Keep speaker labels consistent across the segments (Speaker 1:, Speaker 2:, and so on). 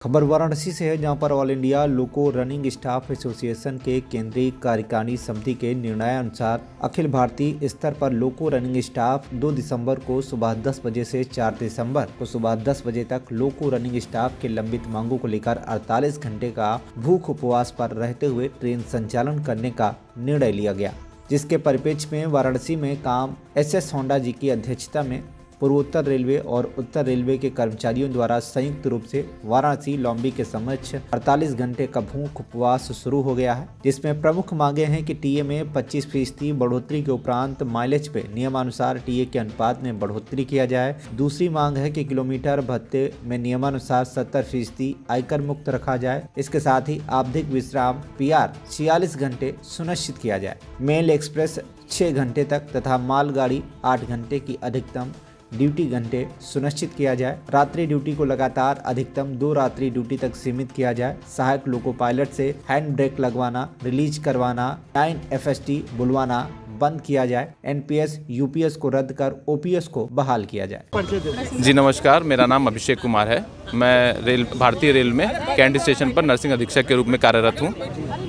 Speaker 1: खबर वाराणसी से है, जहां पर ऑल इंडिया लोको रनिंग स्टाफ एसोसिएशन के केंद्रीय कार्यकारिणी समिति के निर्णयानुसार अखिल भारतीय स्तर पर लोको रनिंग स्टाफ 2 दिसंबर को सुबह 10 बजे से 4 दिसंबर को सुबह 10 बजे तक लोको रनिंग स्टाफ के लंबित मांगों को लेकर 48 घंटे का भूख उपवास पर रहते हुए ट्रेन संचालन करने का निर्णय लिया गया, जिसके परिप्रेक्ष्य में वाराणसी में काम एस होंडा जी की अध्यक्षता में पूर्वोत्तर रेलवे और उत्तर रेलवे के कर्मचारियों द्वारा संयुक्त रूप से वाराणसी लॉम्बी के समक्ष 48 घंटे का भूख उपवास शुरू हो गया है, जिसमें प्रमुख मांगे हैं कि टीए में 25% बढ़ोतरी के उपरांत माइलेज पे नियमानुसार टीए के अनुपात में बढ़ोतरी किया जाए। दूसरी मांग है कि किलोमीटर भत्ते में नियमानुसार 70% आयकर मुक्त रखा जाए। इसके साथ ही आवधिक विश्राम PR 46 घंटे सुनिश्चित किया जाए। मेल एक्सप्रेस 6 घंटे तक तथा मालगाड़ी 8 घंटे की अधिकतम ड्यूटी घंटे सुनिश्चित किया जाए। रात्रि ड्यूटी को लगातार अधिकतम 2 रात्रि ड्यूटी तक सीमित किया जाए। सहायक लोको पायलट से हैंड ब्रेक लगवाना, रिलीज करवाना, 9 FST बुलवाना बंद किया जाए। NPS UPS को रद्द कर OPS को बहाल किया जाए।
Speaker 2: जी नमस्कार, मेरा नाम अभिषेक कुमार है। मैं भारतीय रेल में कैंट स्टेशन पर नर्सिंग अधीक्षक के रूप में कार्यरत हूँ।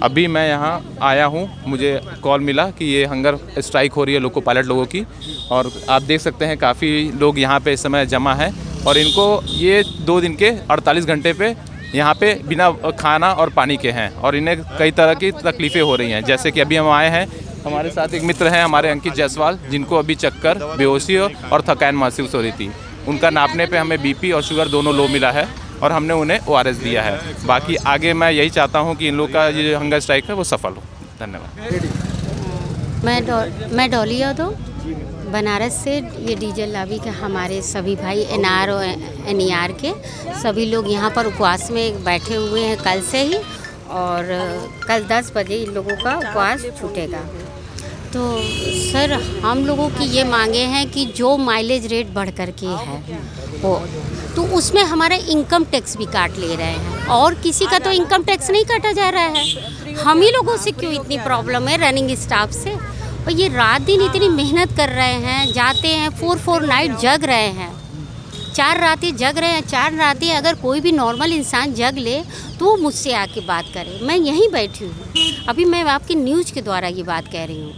Speaker 2: अभी मैं यहाँ आया हूँ, मुझे कॉल मिला कि ये हंगर स्ट्राइक हो रही है लोको पायलट लोगों की, और आप देख सकते हैं काफ़ी लोग यहाँ पे इस समय जमा हैं और इनको ये 2 दिन के 48 घंटे पे यहाँ पे बिना खाना और पानी के हैं और इन्हें कई तरह की तकलीफ़ें हो रही हैं। जैसे कि अभी हम आए हैं, हमारे साथ एक मित्र हैं हमारे अंकित जायसवाल, जिनको अभी चक्कर, बेहोशी और थकान महसूस हो रही थी। उनका नापने पे हमें BP और शुगर दोनों लो मिला है और हमने उन्हें ORS दिया है। बाकी आगे मैं यही चाहता हूँ कि इन लोग का ये हंगर स्ट्राइक है वो सफल हो। धन्यवाद।
Speaker 3: मैं डॉली यादव बनारस से। ये डीजल लॉबी के हमारे सभी भाई NR और NER के सभी लोग यहाँ पर उपवास में बैठे हुए हैं कल से ही, और कल 10 बजे इन लोगों का उपवास छूटेगा। तो सर, हम लोगों की ये मांगे हैं कि जो माइलेज रेट बढ़ कर के है वो, तो उसमें हमारा इनकम टैक्स भी काट ले रहे हैं और किसी का तो इनकम टैक्स नहीं काटा जा रहा है। हम ही लोगों से क्यों इतनी प्रॉब्लम है रनिंग स्टाफ से? और ये रात दिन इतनी मेहनत कर रहे हैं, जाते हैं 4 नाइट जग रहे हैं, 4 रातें जग रहे हैं। 4 रातें अगर कोई भी नॉर्मल इंसान जग ले तो वो मुझसे आके बात करे। मैं यहीं बैठी हूँ, अभी मैं आपकी न्यूज़ के द्वारा ये बात कह रही हूँ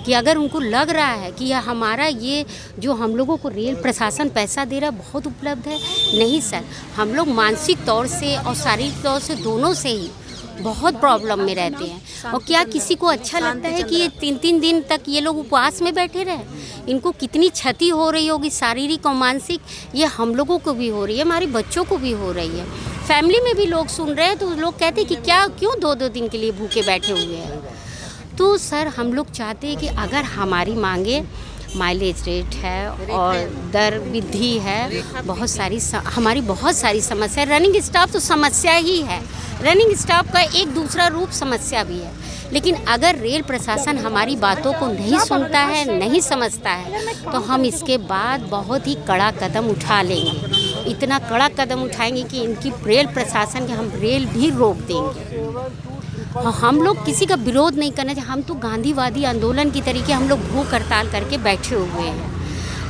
Speaker 3: कि अगर उनको लग रहा है कि यह हमारा ये जो हम लोगों को रेल प्रशासन पैसा दे रहा है बहुत उपलब्ध है, नहीं सर, हम लोग मानसिक तौर से और शारीरिक तौर से दोनों से ही बहुत प्रॉब्लम में रहते हैं। और क्या किसी को अच्छा लगता है कि ये 3-3 दिन तक ये लोग उपवास में बैठे रहे? इनको कितनी क्षति हो रही होगी शारीरिक और मानसिक, ये हम लोगों को भी हो रही है, हमारे बच्चों को भी हो रही है। फैमिली में भी लोग सुन रहे हैं तो लोग कहते हैं कि क्या क्यों 2-2 दिन के लिए भूखे बैठे हुए हैं। तो सर, हम लोग चाहते हैं कि अगर हमारी मांगे माइलेज रेट है और दर वृद्धि है, हमारी बहुत सारी समस्या, रनिंग स्टाफ तो समस्या ही है, रनिंग स्टाफ का एक दूसरा रूप समस्या भी है। लेकिन अगर रेल प्रशासन हमारी बातों को नहीं सुनता है, नहीं समझता है, तो हम इसके बाद बहुत ही कड़ा कदम उठा लेंगे। इतना कड़ा कदम उठाएंगे कि इनकी रेल प्रशासन के हम रेल भी रोक देंगे। हम लोग किसी का विरोध नहीं करना चाहिए, हम तो गांधीवादी आंदोलन की तरीके हम लोग भूख हड़ताल करके बैठे हुए हैं।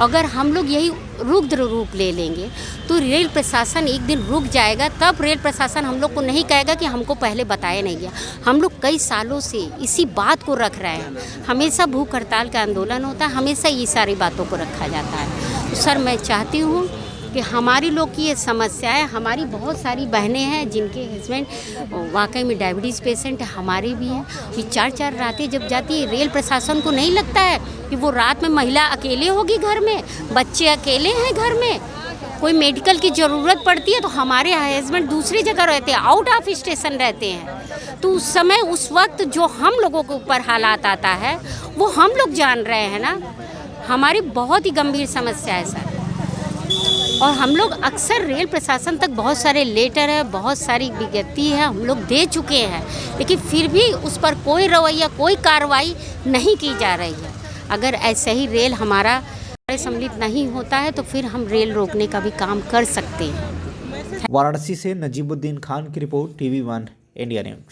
Speaker 3: अगर हम लोग यही रुद्र रूप ले लेंगे तो रेल प्रशासन एक दिन रुक जाएगा। तब रेल प्रशासन हम लोग को नहीं कहेगा कि हमको पहले बताया नहीं गया। हम लोग कई सालों से इसी बात को रख रहे हैं, हमेशा भूख हड़ताल का आंदोलन होता है, हमेशा ये सारी बातों को रखा जाता है। तो सर, मैं चाहती हूँ कि हमारी लोग की ये समस्या है। हमारी बहुत सारी बहनें हैं जिनके हस्बैंड वाकई में डायबिटीज़ पेशेंट है, हमारी भी हैं। ये 4-4 रातें जब जाती है, रेल प्रशासन को नहीं लगता है कि वो रात में महिला अकेले होगी घर में, बच्चे अकेले हैं घर में, कोई मेडिकल की ज़रूरत पड़ती है तो हमारे हस्बैंड दूसरी जगह रहते हैं, आउट ऑफ स्टेशन रहते हैं। तो उस समय, उस वक्त जो हम लोगों के ऊपर हालात आता है वो हम लोग जान रहे हैं ना। हमारी बहुत ही गंभीर समस्या है सर, और हम लोग अक्सर रेल प्रशासन तक बहुत सारे लेटर है, बहुत सारी विज्ञप्ति है हम लोग दे चुके हैं, लेकिन फिर भी उस पर कोई रवैया, कोई कार्रवाई नहीं की जा रही है। अगर ऐसे ही रेल हमारा सम्मिलित नहीं होता है तो फिर हम रेल रोकने का भी काम कर सकते हैं।
Speaker 1: वाराणसी से नजीबुद्दीन खान की रिपोर्ट, TV1 इंडिया न्यूज़।